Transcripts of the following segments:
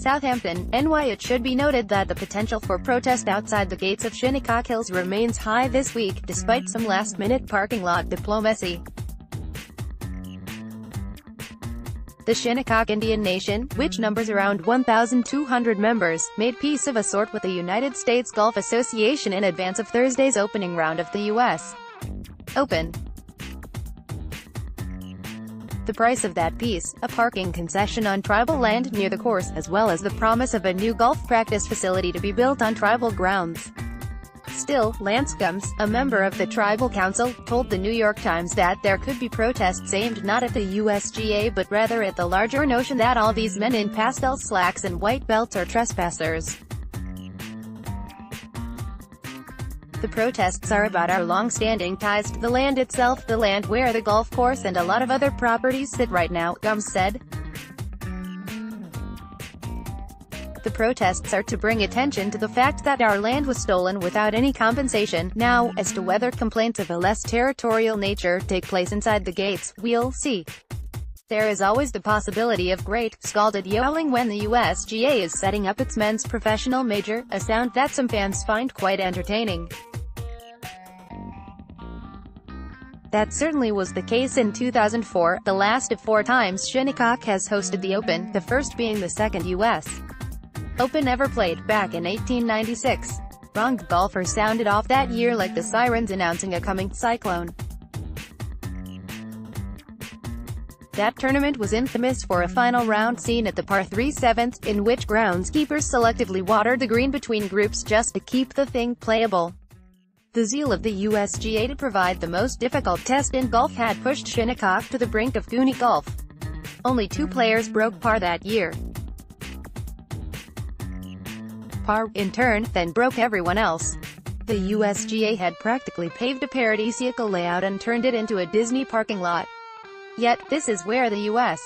Southampton, NY. It should be noted that the potential for protest outside the gates of Shinnecock Hills remains high this week, despite some last-minute parking lot diplomacy. The Shinnecock Indian Nation, which numbers around 1,200 members, made peace of a sort with the United States Golf Association in advance of Thursday's opening round of the U.S. Open. The price of that peace, a parking concession on tribal land near the course, as well as the promise of a new golf practice facility to be built on tribal grounds. Still, Lance Gumbs, a member of the Tribal Council, told the New York Times that there could be protests aimed not at the USGA but rather at the larger notion that all these men in pastel slacks and white belts are trespassers. The protests are about our long-standing ties to the land itself, the land where the golf course and a lot of other properties sit right now, Gumbs said. The protests are to bring attention to the fact that our land was stolen without any compensation. Now, as to whether complaints of a less territorial nature take place inside the gates, we'll see. There is always the possibility of great, scalded yowling when the USGA is setting up its men's professional major, a sound that some fans find quite entertaining. That certainly was the case in 2004, the last of 4 times Shinnecock has hosted the Open, the first being the second U.S. Open ever played, back in 1896. Wrong golfers sounded off that year like the sirens announcing a coming cyclone. That tournament was infamous for a final round scene at the par 3 7th, in which groundskeepers selectively watered the green between groups just to keep the thing playable. The zeal of the USGA to provide the most difficult test in golf had pushed Shinnecock to the brink of Goonie golf. Only 2 players broke par that year. Par, in turn, then broke everyone else. The USGA had practically paved a paradisiacal layout and turned it into a Disney parking lot. Yet, this is where the U.S.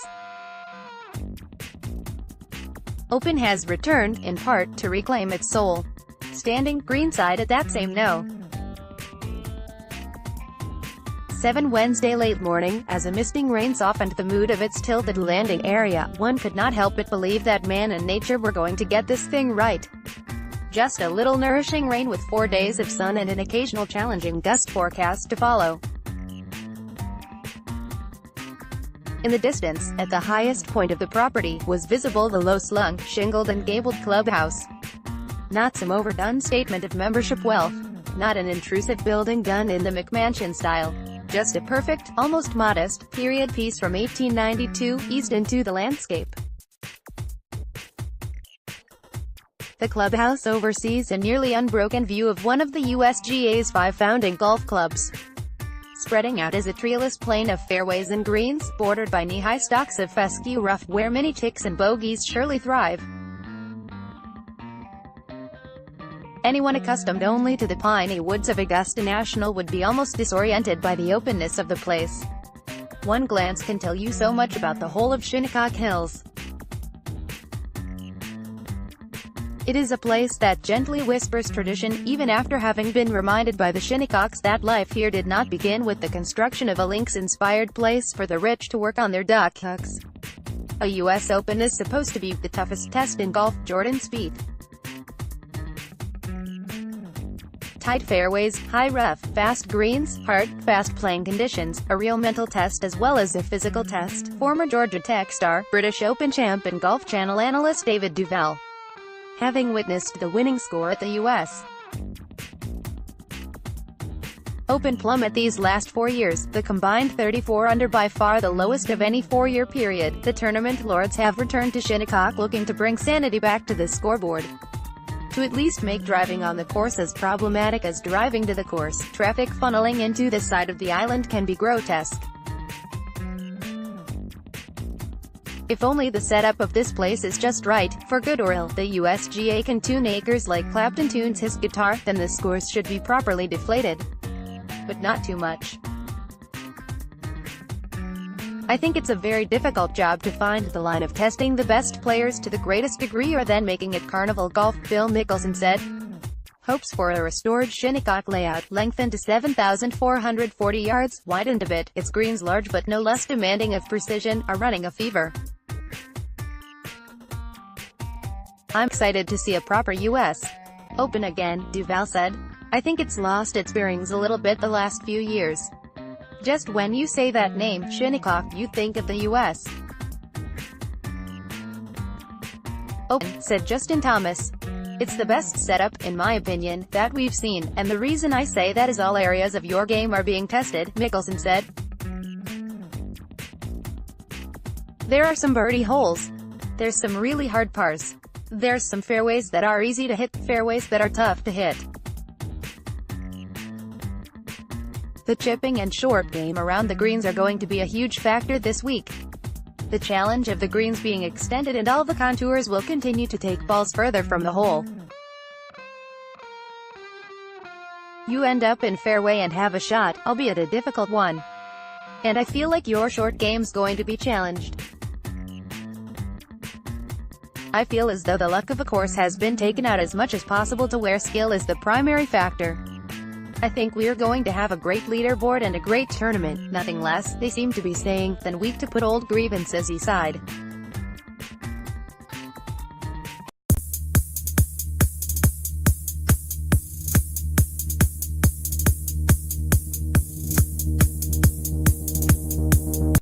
Open has returned, in part, to reclaim its soul. Standing greenside at that same No. 7 Wednesday late morning, as a misting rain softened the mood of its tilted landing area, one could not help but believe that man and nature were going to get this thing right. Just a little nourishing rain with 4 days of sun and an occasional challenging gust forecast to follow. In the distance, at the highest point of the property, was visible the low-slung, shingled and gabled clubhouse. Not some overdone statement of membership wealth. Not an intrusive building done in the McMansion style. Just a perfect, almost modest, period piece from 1892, eased into the landscape. The clubhouse oversees a nearly unbroken view of one of the USGA's 5 founding golf clubs. Spreading out is a treeless plain of fairways and greens, bordered by knee-high stalks of fescue rough, where many ticks and bogeys surely thrive. Anyone accustomed only to the piney woods of Augusta National would be almost disoriented by the openness of the place. One glance can tell you so much about the whole of Shinnecock Hills. It is a place that gently whispers tradition, even after having been reminded by the Shinnecocks that life here did not begin with the construction of a lynx-inspired place for the rich to work on their duck hucks. A U.S. Open is supposed to be the toughest test in golf, Jordan Spieth. Tight fairways, high rough, fast greens, hard, fast playing conditions, a real mental test as well as a physical test. Former Georgia Tech star, British Open champ and Golf Channel analyst David Duval, having witnessed the winning score at the U.S. Open plummet these last 4 years, the combined 34 under, by far the lowest of any 4-year period. The tournament lords have returned to Shinnecock looking to bring sanity back to the scoreboard. To at least make driving on the course as problematic as driving to the course, traffic funneling into this side of the island can be grotesque. If only the setup of this place is just right, for good or ill, the USGA can tune acres like Clapton tunes his guitar, then the scores should be properly deflated. But not too much. I think it's a very difficult job to find the line of testing the best players to the greatest degree or then making it carnival golf, Phil Mickelson said. Hopes for a restored Shinnecock layout, lengthened to 7,440 yards, widened a bit, its greens large but no less demanding of precision, are running a fever. I'm excited to see a proper US Open again, Duval said. I think it's lost its bearings a little bit the last few years. Just when you say that name, Shinnecock, you think of the US Open, said Justin Thomas. It's the best setup, in my opinion, that we've seen, and the reason I say that is all areas of your game are being tested, Mickelson said. There are some birdie holes. There's some really hard pars. There's some fairways that are easy to hit, fairways that are tough to hit. The chipping and short game around the greens are going to be a huge factor this week. The challenge of the greens being extended and all the contours will continue to take balls further from the hole. You end up in fairway and have a shot, albeit a difficult one. And I feel like your short game's going to be challenged. I feel as though the luck of a course has been taken out as much as possible to where skill is the primary factor. I think we're going to have a great leaderboard and a great tournament, nothing less, they seem to be saying, than weak to put old grievances aside.